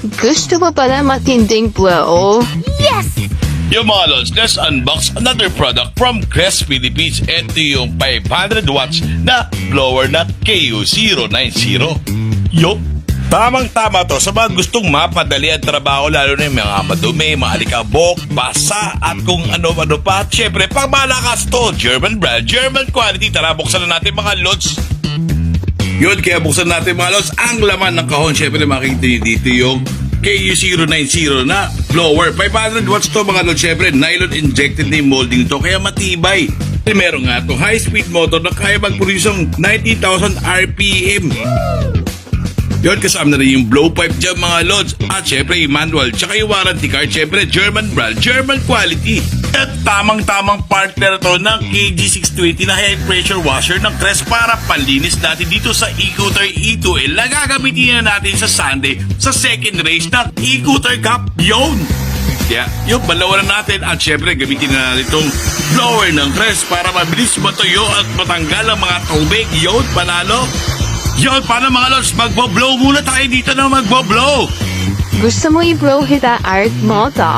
Gusto mo pala matinding blow? Yung mga lods, let's unbox another product from Crest Philippines. Ito yung 500 watts na blower na KU090. Yup! Tamang-tama to sa mga gustong mapadali ang trabaho, lalo na yung mga madumi, mga alikabok, basa, at kung ano-ano pa. At syempre, pang malakas to, German brand, German quality. Tara, buksan na natin mga lods. Yun, kaya buksan natin mga lods. Ang laman ng kahon, syempre makikita niyo dito yung KU090 na blower. 500 watts to mga lods, syempre nylon injected na yung molding to, kaya matibay. Meron nga itong high-speed motor na kaya mag-produce ng 90,000 RPM. Yun, kasama na rin yung blowpipe dyan mga lods. At syempre yung manual, tsaka yung warranty card, syempre German brand, German quality. At tamang-tamang partner to ng KG620 na high pressure washer ng Crest para panlinis natin dito sa E-Cooter E2L na gagamitin na natin sa Sunday sa second race ng E-Cooter Cup. Yun! Kaya yung balawan na natin at syempre gamitin na natin itong blower ng Crest para mabilis matuyo at matanggal ang mga tubig. Yun, panalo! Yun, paano mga lods? Magbo-blow muna tayo dito na magbo-blow! Gusto mo i-blow kita art mo to?